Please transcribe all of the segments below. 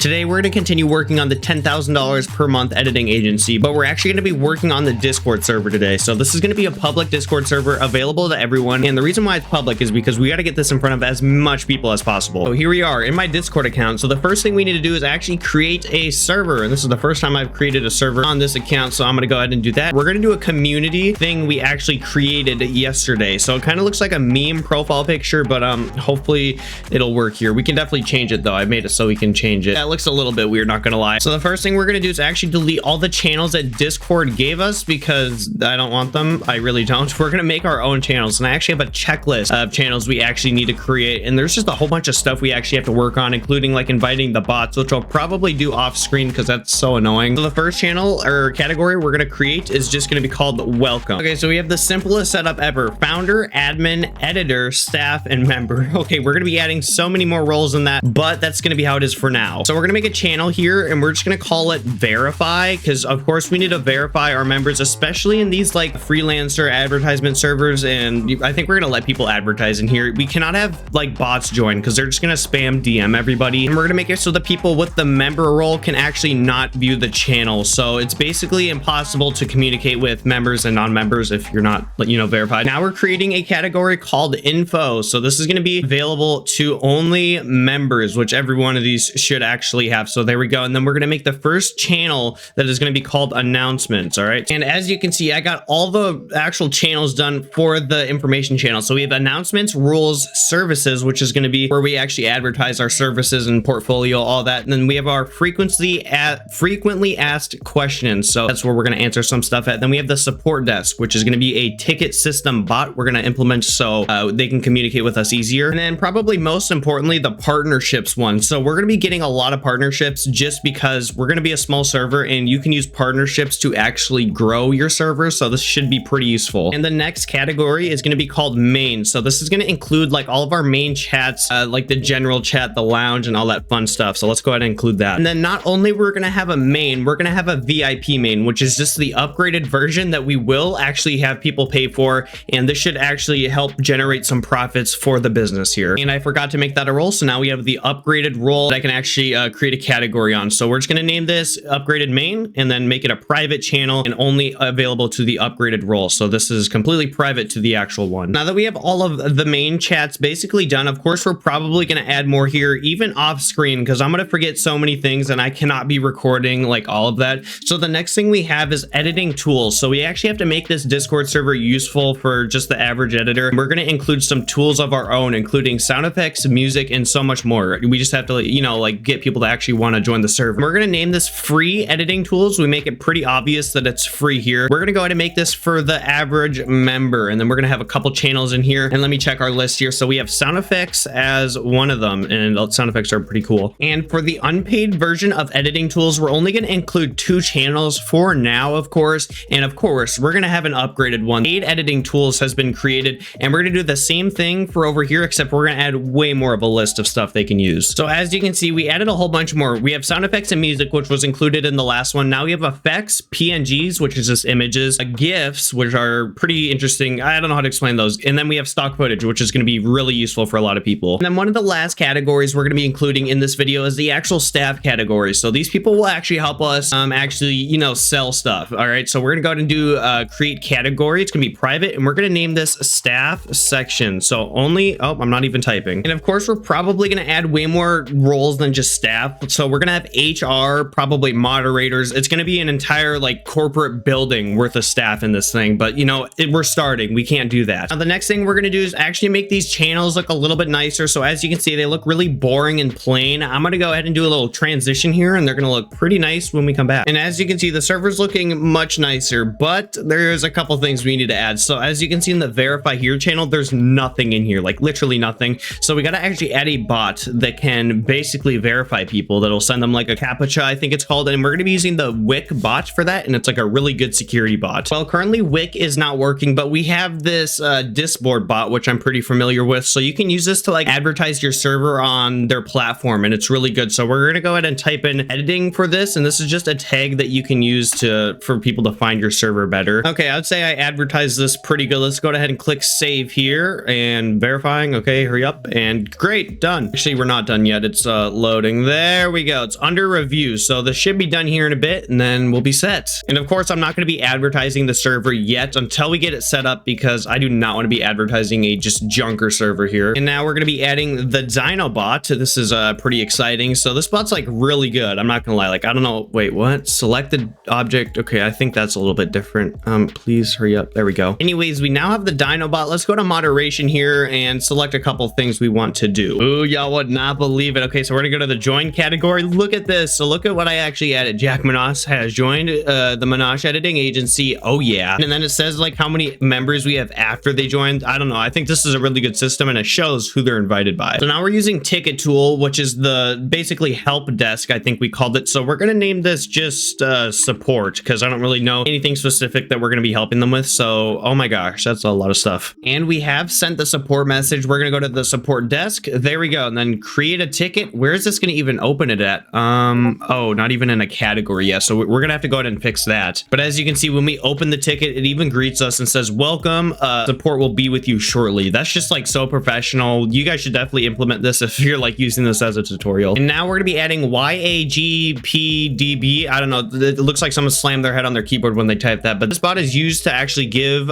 Today, we're going to continue working on the $10,000 per month editing agency, but we're actually going to be working on the Discord server today. So this is going to be a public Discord server available to everyone. And the reason why it's public is because we got to get this in front of as much people as possible. So here we are in my Discord account. So the first thing we need to do is actually create a server. And this is the first time I've created a server on this account. So I'm going to go ahead and do that. We're going to do a community thing we actually created yesterday. So it kind of looks like a meme profile picture, but hopefully it'll work here. We can definitely change it though. I made it so we can change it. That looks a little bit weird, not gonna lie. So the first thing we're gonna do is actually delete all the channels that Discord gave us because I don't want them. I really don't. We're gonna make our own channels, and I actually have a checklist of channels we actually need to create, and there's just a whole bunch of stuff we actually have to work on, including like inviting the bots, which I'll probably do off screen because that's so annoying. So the first channel or category we're gonna create is just gonna be called welcome. Okay, so we have the simplest setup ever: founder, admin, editor, staff, and member. Okay, we're gonna be adding so many more roles in that, but that's gonna be how it is for now. So we're gonna make a channel here, and we're just gonna call it verify, because of course we need to verify our members, especially in these like freelancer advertisement servers. And I think we're gonna let people advertise in here. We cannot have like bots join because they're just gonna spam DM everybody, and we're gonna make it so the people with the member role can actually not view the channel. So it's basically impossible to communicate with members and non-members if you're not, you know, verified. Now we're creating a category called info. So this is going to be available to only members, which every one of these should actually have. So there we go. And then we're going to make the first channel that is going to be called announcements. All right. And as you can see, I got all the actual channels done for the information channel. So we have announcements, rules, services, which is going to be where we actually advertise our services and portfolio, all that. And then we have our frequently asked questions. So that's where we're going to answer some stuff at. Then we have the support desk, which is going to be a ticket system bot we're going to implement so they can communicate with us easier. And then probably most importantly, the partnerships one. So we're going to be getting a lot of partnerships just because we're going to be a small server and you can use partnerships to actually grow your server. So this should be pretty useful. And the next category is going to be called main. So this is going to include like all of our main chats, like the general chat, the lounge, and all that fun stuff. So let's go ahead and include that. And then not only we're going to have a main, we're going to have a VIP main, which is just the upgraded version that we will actually have people pay for. And this should actually help generate some profits for the business here. And I forgot to make that a role. So now we have the upgraded role that I can actually create a category on. So we're just going to name this upgraded main and then make it a private channel and only available to the upgraded role. So this is completely private to the actual one. Now that we have all of the main chats basically done, of course, we're probably going to add more here, even off screen, because I'm going to forget so many things and I cannot be recording like all of that. So the next thing we have is editing tools. So we actually have to make this Discord server useful for just the average editor. We're going to include some tools of our own, including sound effects, music, and so much more. We just have to, you know, like get people to actually want to join the server. We're going to name this free editing tools. We make it pretty obvious that it's free here. We're going to go ahead and make this for the average member. And then we're going to have a couple channels in here. And let me check our list here. So we have sound effects as one of them, and sound effects are pretty cool. And for the unpaid version of editing tools, we're only going to include 2 channels for now, of course. And of course, we're going to have an upgraded one. Paid editing tools has been created, and we're going to do the same thing for over here, except we're going to add way more of a list of stuff they can use. So as you can see, we added a whole bunch more. We have sound effects and music, which was included in the last one. Now we have effects, PNGs, which is just images, GIFs, which are pretty interesting. I don't know how to explain those. And then we have stock footage, which is going to be really useful for a lot of people. And then one of the last categories we're going to be including in this video is the actual staff category. So these people will actually help us actually, you know, sell stuff. All right. So we're going to go ahead and do create category. It's going to be private, and we're going to name this staff section. So only, oh, I'm not even typing. And of course, we're probably going to add way more roles than just staff. So we're going to have HR, probably moderators. It's going to be an entire like corporate building worth of staff in this thing. But you know, we're starting. We can't do that. Now, the next thing we're going to do is actually make these channels look a little bit nicer. So as you can see, they look really boring and plain. I'm going to go ahead and do a little transition here, and they're going to look pretty nice when we come back. And as you can see, the server's looking much nicer, but there's a couple things we need to add. So as you can see in the verify here channel, there's nothing in here, like literally nothing. So we got to actually add a bot that can basically verify people. That'll send them like a CAPTCHA, I think it's called. And we're going to be using the Wick bot for that. And it's like a really good security bot. Well, currently Wick is not working, but we have this Disboard bot, which I'm pretty familiar with. So you can use this to like advertise your server on their platform, and it's really good. So we're going to go ahead and type in editing for this. And this is just a tag that you can use for people to find your server better. Okay, I'd say I advertised this pretty good. Let's go ahead and click save here and verifying. Okay, hurry up. And great, done. Actually, we're not done yet. It's loading There we go. It's under review. So this should be done here in a bit and then we'll be set. And of course, I'm not going to be advertising the server yet until we get it set up because I do not want to be advertising a just junker server here. And now we're going to be adding the Dinobot. This is pretty exciting. So this bot's like really good. I'm not going to lie. Like, I don't know. Wait, what? Selected object. Okay, I think that's a little bit different. Please hurry up. There we go. Anyways, we now have the Dinobot. Let's go to moderation here and select a couple things we want to do. Ooh, y'all would not believe it. Okay, so we're gonna go to the join category. Look at this. So look at what I actually added. Jack Manos has joined the Monash editing agency. Oh yeah. And then it says like how many members we have after they joined. I don't know. I think this is a really good system and it shows who they're invited by. So now we're using Ticket Tool, which is the basically help desk, I think we called it. So we're gonna name this just support because I don't really know anything specific that we're gonna be helping them with. So, oh my gosh, that's a lot of stuff. And we have sent the support message. We're gonna go to the support desk. There we go. And then create a ticket. Where is this gonna even open it at? Oh, not even in a category yet. So we're gonna have to go ahead and fix that. But as you can see, when we open the ticket, it even greets us and says, welcome, support will be with you shortly. That's just like so professional. You guys should definitely implement this if you're like using this as a tutorial. And now we're gonna be adding YAGPDB. I don't know. It looks like someone slammed their head on their keyboard when they type that, but this bot is used to actually give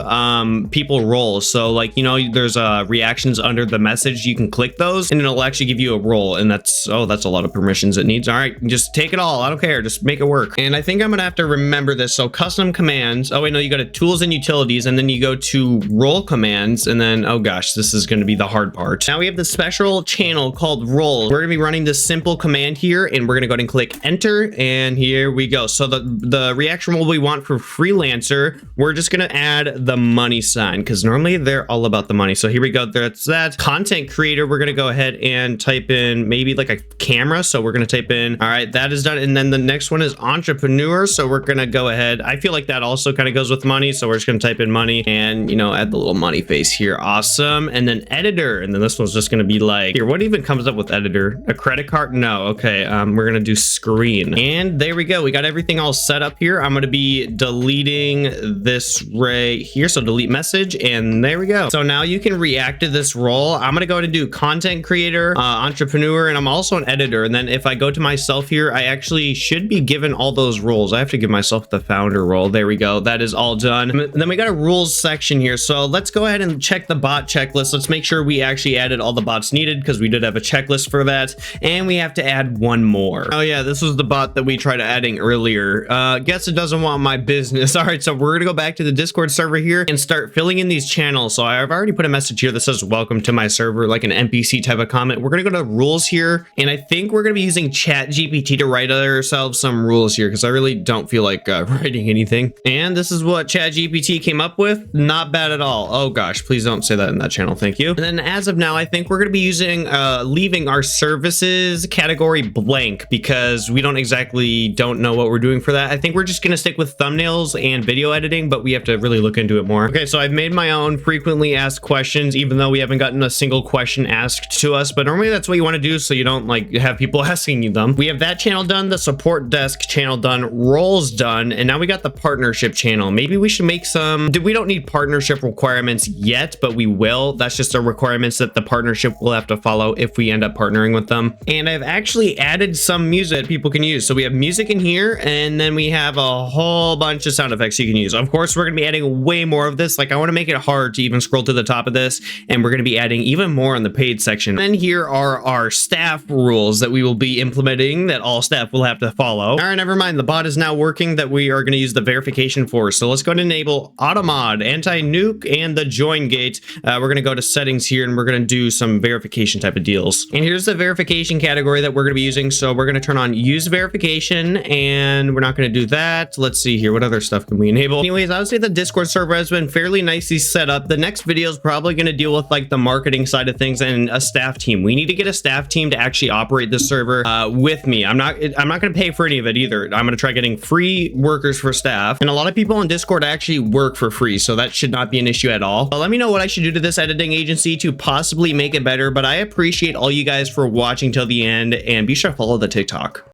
people roles. So like, you know, there's reactions under the message. You can click those and it'll actually give you a role. And that's a lot of permissions it needs. All right, just take it all. I don't care. Just make it work. And I think I'm gonna have to remember this. So custom commands. Oh wait, no, you go to tools and utilities and then you go to role commands. And then, oh gosh, this is gonna be the hard part. Now we have the special channel called roles. We're gonna be running this simple command here and we're gonna go ahead and click enter. And here we go. So the reaction role we want for freelancer, we're just gonna add the money sign because normally they're all about the money. So here we go. That's that. Content creator, we're gonna go ahead and type in maybe like a camera. So we're gonna type in, all right, that is done. And then the next one is entrepreneur. So we're gonna go ahead. I feel like that also kind of goes with money. So we're just gonna type in money and, you know, add the little money face here. Awesome. And then editor. And then this one's just gonna be like, here, what even comes up with editor? A credit card? No. Okay. We're gonna do screen. And there we go. We got everything all set up here. I'm gonna be deleting this right here. So delete message. And there we go. So now you can react to this role. I'm gonna go ahead and do content creator, entrepreneur, and I'm also an editor. And then if I go to myself here, I actually should be given all those roles. I have to give myself the founder role. There we go. That is all done. And then we got a rules section here. So let's go ahead and check the bot checklist. Let's make sure we actually added all the bots needed because we did have a checklist for that. And we have to add one more. Oh yeah, this was the bot that we tried adding earlier. Guess it doesn't want my business. All right, so we're gonna go back to the Discord server here and start filling in these channels. So I've already put a message here that says welcome to my server, like an NPC type of comment. We're gonna go to rules here, and I think we're gonna be using ChatGPT to write ourselves some rules here because I really don't feel like writing anything. And this is what ChatGPT came up with. Not bad at all. Oh gosh, please don't say that in that channel. Thank you. And then as of now, I think we're gonna be using leaving our services category blank because we don't know what we're doing for that. I think we're just gonna stick with thumbnails and video editing, but we have to really look into it more. Okay, so I've made my own frequently asked questions, even though we haven't gotten a single question asked to us, but normally that's what you want to do so you don't like have people asking you them. We have that channel done, the support desk channel done, roles done, and now we got the partnership channel. Maybe we should make some, we don't need partnership requirements yet, but we will. That's just the requirements that the partnership will have to follow if we end up partnering with them. And I've actually added some music that people can use. So we have music in here, and then we have a whole bunch of sound effects you can use. Of course, we're going to be adding way more of this. Like I want to make it hard to even scroll to the top of this, and we're going to be adding even more in the paid section. And then here are our staff rules that we will be implementing that all staff will have to follow. All right, never mind. The bot is now working that we are going to use the verification for. So let's go ahead and enable automod, anti-nuke, and the join gate. We're going to go to settings here, and we're going to do some verification type of deals. And here's the verification category that we're going to be using. So we're going to turn on use verification, and we're not going to do that. Let's see here. What other stuff can we enable? Anyways, I would say the Discord server has been fairly nicely set up. The next video is probably going to deal with like the marketing side of things and a staff team. We need to get a staff team to actually operate this server with me. I'm not going to pay for any of it either. I'm going to try getting free workers for staff. And a lot of people on Discord actually work for free, so that should not be an issue at all. Let me know what I should do to this editing agency to possibly make it better, but I appreciate all you guys for watching till the end, and be sure to follow the TikTok.